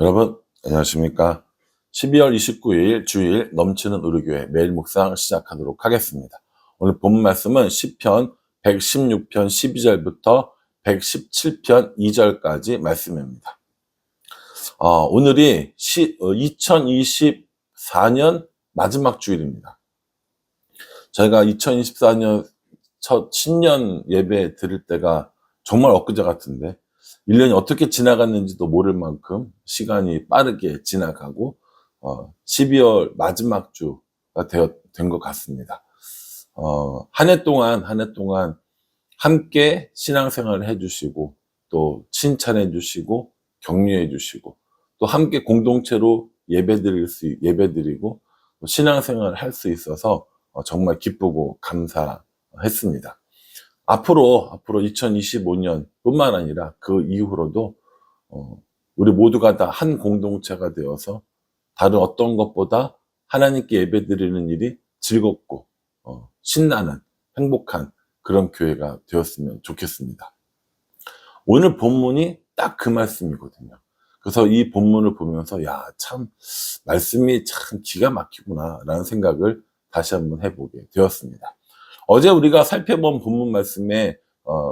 여러분 안녕하십니까? 12월 29일 주일 넘치는 우리교회 매일 묵상 시작하도록 하겠습니다. 오늘 본 말씀은 시편 116편 12절부터 117편 2절까지 말씀입니다. 오늘이 2024년 마지막 주일입니다. 저희가 2024년 첫 신년 예배 드릴 때가 정말 엊그제 같은데 1년이 어떻게 지나갔는지도 모를 만큼 시간이 빠르게 지나가고 12월 마지막 주가 된 것 같습니다. 한 해 동안 함께 신앙생활을 해주시고 또 칭찬해 주시고 격려해 주시고 또 함께 공동체로 예배드리고 신앙생활을 할 수 있어서 정말 기쁘고 감사했습니다. 앞으로 2025년 뿐만 아니라 그 이후로도 우리 모두가 다 한 공동체가 되어서 다른 어떤 것보다 하나님께 예배드리는 일이 즐겁고 신나는 행복한 그런 교회가 되었으면 좋겠습니다. 오늘 본문이 딱 그 말씀이거든요. 그래서 이 본문을 보면서 참 말씀이 참 기가 막히구나 라는 생각을 다시 한번 해보게 되었습니다. 어제 우리가 살펴본 본문 말씀에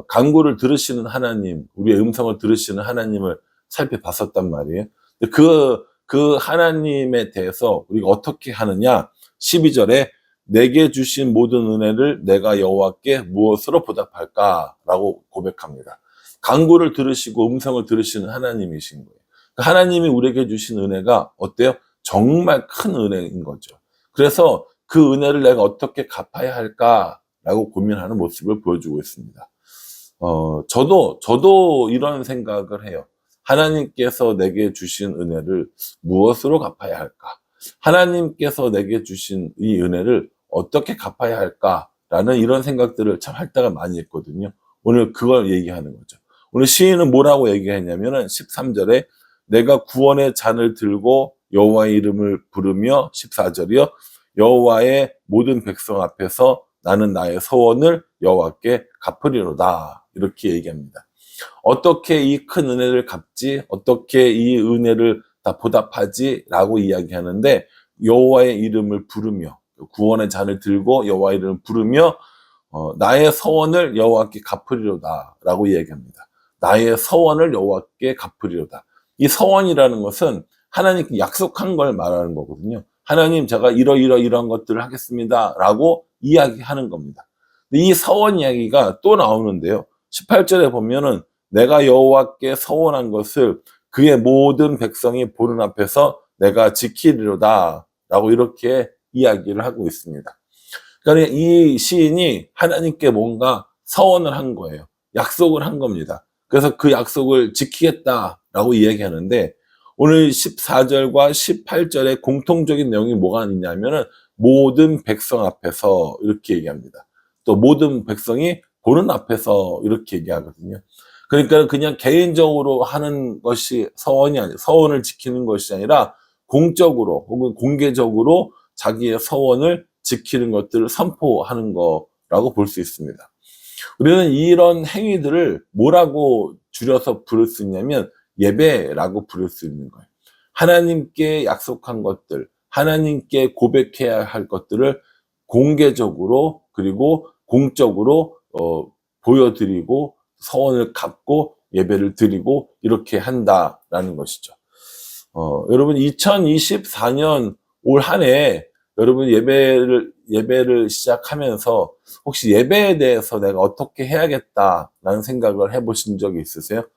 간구를 들으시는 하나님, 우리의 음성을 들으시는 하나님을 살펴봤었단 말이에요. 그 하나님에 대해서 우리가 어떻게 하느냐? 12절에 내게 주신 모든 은혜를 내가 여호와께 무엇으로 보답할까? 라고 고백합니다. 간구를 들으시고 음성을 들으시는 하나님이신 거예요. 하나님이 우리에게 주신 은혜가 어때요? 정말 큰 은혜인 거죠. 그래서 그 은혜를 내가 어떻게 갚아야 할까라고 고민하는 모습을 보여주고 있습니다. 저도 이런 생각을 해요. 하나님께서 내게 주신 은혜를 무엇으로 갚아야 할까? 하나님께서 내게 주신 이 은혜를 어떻게 갚아야 할까라는 이런 생각들을 참 할 때가 많이 있거든요. 오늘 그걸 얘기하는 거죠. 오늘 시인은 뭐라고 얘기했냐면은 13절에 내가 구원의 잔을 들고 여호와의 이름을 부르며 14절이요. 여호와의 모든 백성 앞에서 나는 나의 서원을 여호와께 갚으리로다. 이렇게 얘기합니다. 어떻게 이 큰 은혜를 갚지? 어떻게 이 은혜를 다 보답하지? 라고 이야기하는데 여호와의 이름을 부르며 구원의 잔을 들고 여호와의 이름을 부르며 나의 서원을 여호와께 갚으리로다. 라고 이야기합니다. 나의 서원을 여호와께 갚으리로다. 이 서원이라는 것은 하나님께 약속한 걸 말하는 거거든요. 하나님 제가 이러한 것들을 하겠습니다 라고 이야기하는 겁니다. 이 서원 이야기가 또 나오는데요. 18절에 보면은 내가 여호와께 서원한 것을 그의 모든 백성이 보는 앞에서 내가 지키리로다 라고 이렇게 이야기를 하고 있습니다. 그러니까 이 시인이 하나님께 뭔가 서원을 한 거예요. 약속을 한 겁니다. 그래서 그 약속을 지키겠다라고 이야기하는데 오늘 14절과 18절에 공통적인 내용이 뭐가 있냐면은 모든 백성 앞에서 이렇게 얘기합니다. 또 모든 백성이 보는 앞에서 이렇게 얘기하거든요. 그러니까 그냥 개인적으로 하는 것이 서원을 지키는 것이 아니라 공적으로 혹은 공개적으로 자기의 서원을 지키는 것들을 선포하는 거라고 볼 수 있습니다. 우리는 이런 행위들을 뭐라고 줄여서 부를 수 있냐면 예배라고 부를 수 있는 거예요. 하나님께 약속한 것들, 하나님께 고백해야 할 것들을 공개적으로 그리고 공적으로 보여드리고 서원을 갚고 예배를 드리고 이렇게 한다라는 것이죠. 여러분 2024년 올 한 해 여러분 예배를 시작하면서 혹시 예배에 대해서 내가 어떻게 해야겠다라는 생각을 해보신 적이 있으세요?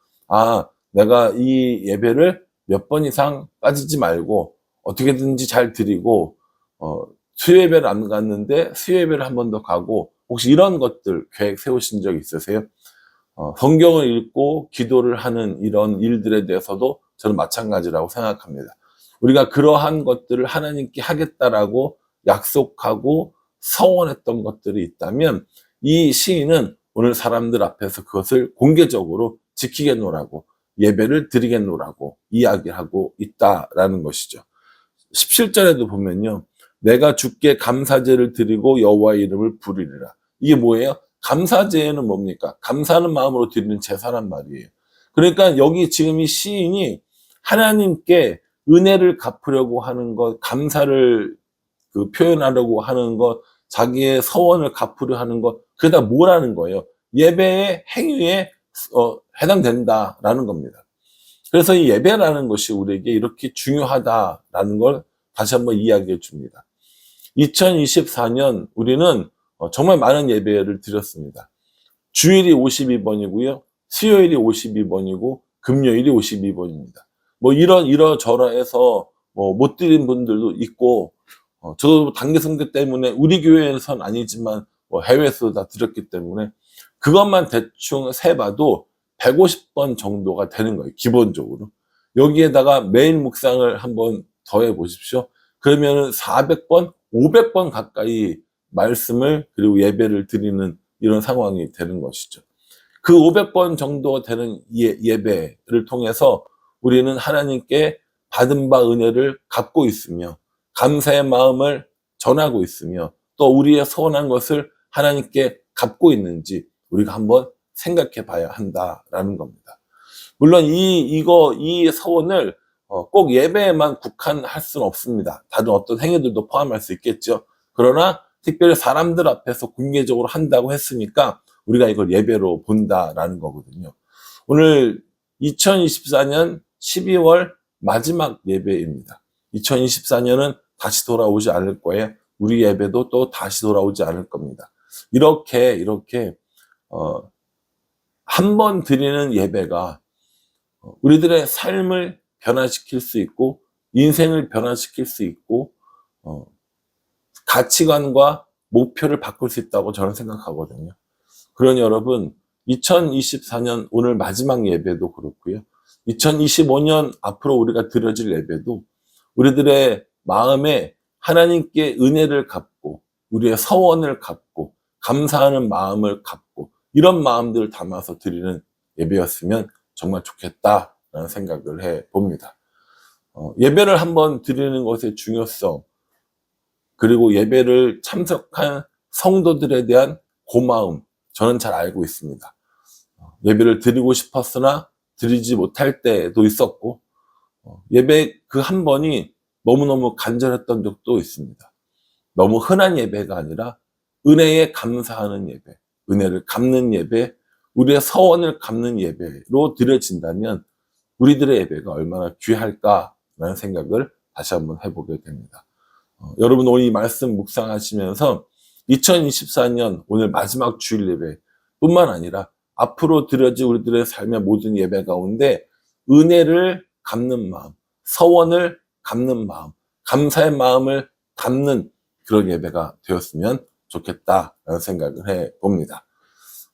내가 이 예배를 몇 번 이상 빠지지 말고 어떻게든지 잘 드리고 수요예배를 안 갔는데 수요예배를 한 번 더 가고 혹시 이런 것들 계획 세우신 적 있으세요? 성경을 읽고 기도를 하는 이런 일들에 대해서도 저는 마찬가지라고 생각합니다. 우리가 그러한 것들을 하나님께 하겠다라고 약속하고 서원했던 것들이 있다면 이 시인은 오늘 사람들 앞에서 그것을 공개적으로 지키겠노라고 예배를 드리겠노라고 이야기하고 있다라는 것이죠. 17절에도 보면요. 내가 주께 감사제를 드리고 여호와의 이름을 부르리라. 이게 뭐예요? 감사제는 뭡니까? 감사하는 마음으로 드리는 제사란 말이에요. 그러니까 여기 지금 이 시인이 하나님께 은혜를 갚으려고 하는 것, 감사를 표현하려고 하는 것, 자기의 서원을 갚으려 하는 것, 그게 다 뭐라는 거예요? 예배의 행위에 해당된다라는 겁니다. 그래서 이 예배라는 것이 우리에게 이렇게 중요하다라는 걸 다시 한번 이야기해 줍니다. 2024년 우리는 정말 많은 예배를 드렸습니다. 주일이 52번이고요. 수요일이 52번이고 금요일이 52번입니다. 뭐 이러저러해서 못 드린 분들도 있고, 저도 단기 선교 때문에 우리 교회에선 아니지만 해외에서 다 드렸기 때문에 그것만 대충 세봐도 150번 정도가 되는 거예요. 기본적으로. 여기에다가 매일 묵상을 한번 더해 보십시오. 그러면 400번, 500번 가까이 말씀을 그리고 예배를 드리는 이런 상황이 되는 것이죠. 그 500번 정도 되는 예배를 통해서 우리는 하나님께 받은 바 은혜를 갚고 있으며 감사의 마음을 전하고 있으며 또 우리의 서원한 것을 하나님께 갚고 있는지 우리가 한번 생각해 봐야 한다라는 겁니다. 물론 이 서원을 꼭 예배에만 국한할 수는 없습니다. 다른 어떤 행위들도 포함할 수 있겠죠. 그러나 특별히 사람들 앞에서 공개적으로 한다고 했으니까 우리가 이걸 예배로 본다라는 거거든요. 오늘 2024년 12월 마지막 예배입니다. 2024년은 다시 돌아오지 않을 거예요. 우리 예배도 또 다시 돌아오지 않을 겁니다. 이렇게 한 번 드리는 예배가 우리들의 삶을 변화시킬 수 있고 인생을 변화시킬 수 있고 가치관과 목표를 바꿀 수 있다고 저는 생각하거든요. 그러니 여러분 2024년 오늘 마지막 예배도 그렇고요. 2025년 앞으로 우리가 드려질 예배도 우리들의 마음에 하나님께 은혜를 갚고 우리의 서원을 갚고 감사하는 마음을 갖고 이런 마음들을 담아서 드리는 예배였으면 정말 좋겠다라는 생각을 해봅니다. 예배를 한번 드리는 것의 중요성 그리고 예배를 참석한 성도들에 대한 고마움 저는 잘 알고 있습니다. 예배를 드리고 싶었으나 드리지 못할 때도 있었고 예배 그 한 번이 너무너무 간절했던 적도 있습니다. 너무 흔한 예배가 아니라 은혜에 감사하는 예배, 은혜를 갚는 예배, 우리의 서원을 갚는 예배로 드려진다면 우리들의 예배가 얼마나 귀할까라는 생각을 다시 한번 해보게 됩니다. 여러분 오늘 이 말씀 묵상하시면서 2024년 오늘 마지막 주일 예배 뿐만 아니라 앞으로 드려질 우리들의 삶의 모든 예배 가운데 은혜를 갚는 마음, 서원을 갚는 마음, 감사의 마음을 담는 그런 예배가 되었으면 좋겠다라는 생각을 해봅니다.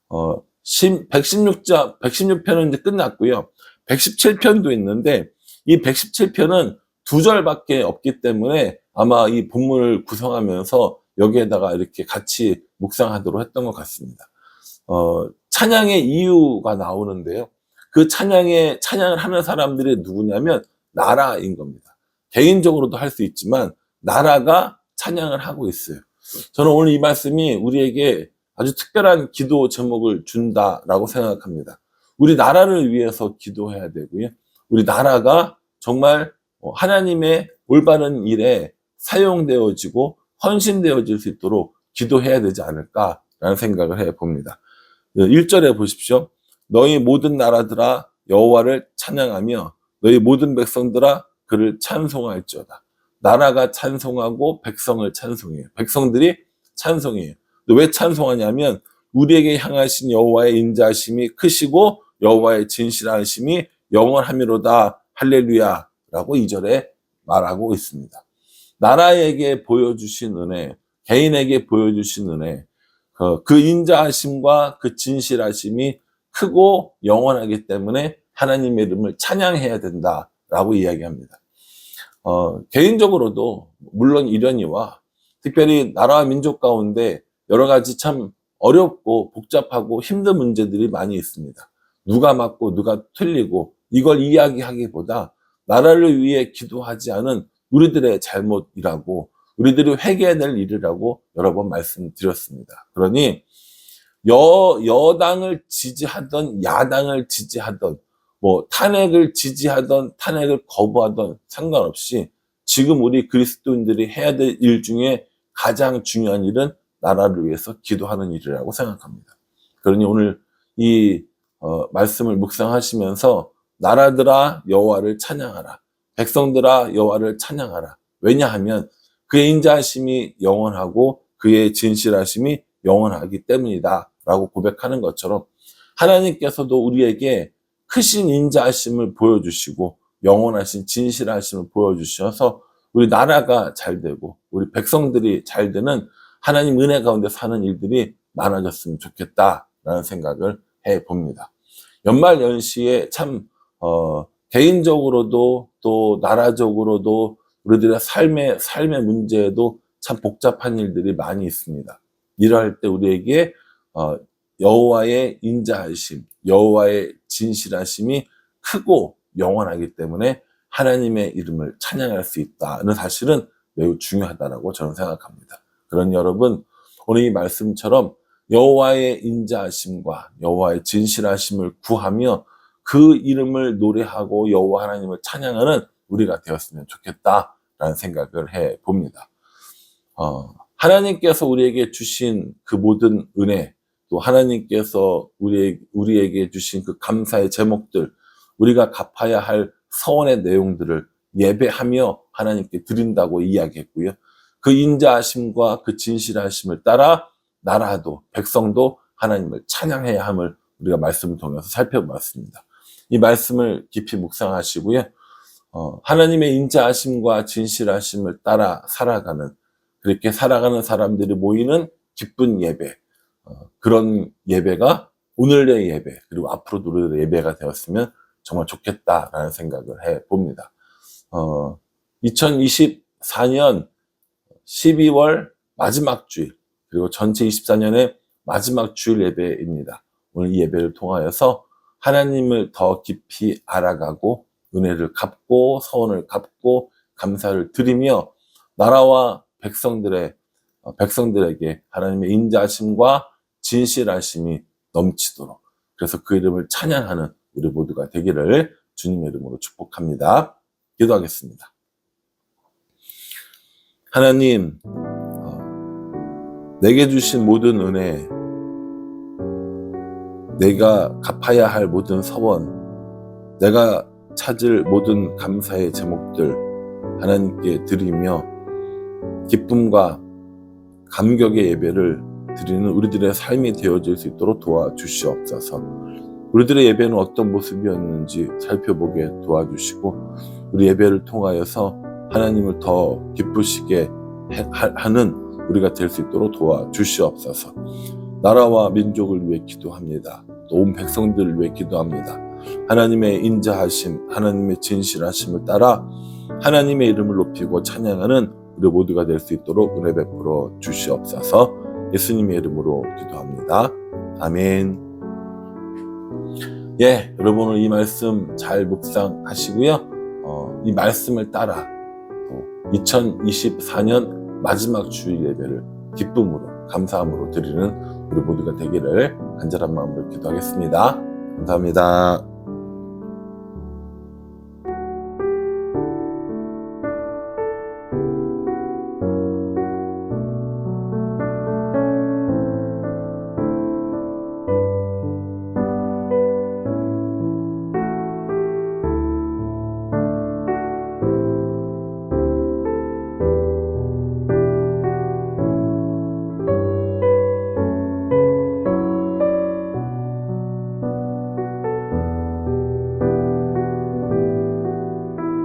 116편은 이제 끝났고요. 117편도 있는데 이 117편은 2절밖에 없기 때문에 아마 이 본문을 구성하면서 여기에다가 이렇게 같이 묵상하도록 했던 것 같습니다. 찬양의 이유가 나오는데요. 그 찬양을 하는 사람들이 누구냐면 나라인 겁니다. 개인적으로도 할 수 있지만 나라가 찬양을 하고 있어요. 저는 오늘 이 말씀이 우리에게 아주 특별한 기도 제목을 준다라고 생각합니다. 우리 나라를 위해서 기도해야 되고요. 우리 나라가 정말 하나님의 올바른 일에 사용되어지고 헌신되어질 수 있도록 기도해야 되지 않을까라는 생각을 해봅니다. 1절에 보십시오. 너희 모든 나라들아 여호와를 찬양하며 너희 모든 백성들아 그를 찬송할지어다. 나라가 찬송하고 백성을 찬송해요. 백성들이 찬송해요. 왜 찬송하냐면 우리에게 향하신 여호와의 인자하심이 크시고 여호와의 진실하심이 영원하미로다. 할렐루야라고 2절에 말하고 있습니다. 나라에게 보여주신 은혜, 개인에게 보여주신 은혜, 그 인자하심과 그 진실하심이 크고 영원하기 때문에 하나님의 이름을 찬양해야 된다라고 이야기합니다. 개인적으로도 물론 이러니와 특별히 나라와 민족 가운데 여러 가지 참 어렵고 복잡하고 힘든 문제들이 많이 있습니다. 누가 맞고 누가 틀리고 이걸 이야기하기보다 나라를 위해 기도하지 않은 우리들의 잘못이라고 우리들이 회개해야 될 일이라고 여러 번 말씀드렸습니다. 그러니 여당을 지지하던 야당을 지지하던 뭐 탄핵을 지지하던 탄핵을 거부하던 상관없이 지금 우리 그리스도인들이 해야 될 일 중에 가장 중요한 일은 나라를 위해서 기도하는 일이라고 생각합니다. 그러니 오늘 이 말씀을 묵상하시면서 나라들아 여호와를 찬양하라, 백성들아 여호와를 찬양하라. 왜냐하면 그의 인자하심이 영원하고 그의 진실하심이 영원하기 때문이다 라고 고백하는 것처럼 하나님께서도 우리에게 크신 인자하심을 보여주시고 영원하신 진실하심을 보여주셔서 우리 나라가 잘 되고 우리 백성들이 잘 되는 하나님 은혜 가운데 사는 일들이 많아졌으면 좋겠다라는 생각을 해봅니다. 연말 연시에 참 개인적으로도 또 나라적으로도 우리들의 삶의 문제에도 참 복잡한 일들이 많이 있습니다. 이러할 때 우리에게 여호와의 인자하심, 여호와의 진실하심이 크고 영원하기 때문에 하나님의 이름을 찬양할 수 있다는 사실은 매우 중요하다고 저는 생각합니다. 그런 여러분, 오늘 이 말씀처럼 여호와의 인자하심과 여호와의 진실하심을 구하며 그 이름을 노래하고 여호와 하나님을 찬양하는 우리가 되었으면 좋겠다라는 생각을 해봅니다. 하나님께서 우리에게 주신 그 모든 은혜, 또 하나님께서 우리에게 주신 그 감사의 제목들, 우리가 갚아야 할 서원의 내용들을 예배하며 하나님께 드린다고 이야기했고요. 그 인자하심과 그 진실하심을 따라 나라도 백성도 하나님을 찬양해야 함을 우리가 말씀을 통해서 살펴보았습니다. 이 말씀을 깊이 묵상하시고요. 하나님의 인자하심과 진실하심을 따라 살아가는, 그렇게 살아가는 사람들이 모이는 기쁜 예배, 그런 예배가 오늘의 예배, 그리고 앞으로도 우리의 예배가 되었으면 정말 좋겠다라는 생각을 해봅니다. 2024년 12월 마지막 주일, 그리고 전체 24년의 마지막 주일 예배입니다. 오늘 이 예배를 통하여서 하나님을 더 깊이 알아가고 은혜를 갚고 서원을 갚고 감사를 드리며 나라와 백성들에게 하나님의 인자하심과 진실하심이 넘치도록, 그래서 그 이름을 찬양하는 우리 모두가 되기를 주님의 이름으로 축복합니다. 기도하겠습니다. 하나님, 내게 주신 모든 은혜, 내가 갚아야 할 모든 서원, 내가 찾을 모든 감사의 제목들 하나님께 드리며 기쁨과 감격의 예배를 드리는 우리들의 삶이 되어질 수 있도록 도와주시옵소서. 우리들의 예배는 어떤 모습이었는지 살펴보게 도와주시고 우리 예배를 통하여서 하나님을 더 기쁘시게 하는 우리가 될 수 있도록 도와주시옵소서. 나라와 민족을 위해 기도합니다. 또 온 백성들을 위해 기도합니다. 하나님의 인자하심, 하나님의 진실하심을 따라 하나님의 이름을 높이고 찬양하는 우리 모두가 될 수 있도록 은혜 베풀어 주시옵소서. 예수님의 이름으로 기도합니다. 아멘. 여러분 오늘 이 말씀 잘 묵상하시고요. 이 말씀을 따라 2024년 마지막 주일 예배를 기쁨으로 감사함으로 드리는 우리 모두가 되기를 간절한 마음으로 기도하겠습니다. 감사합니다.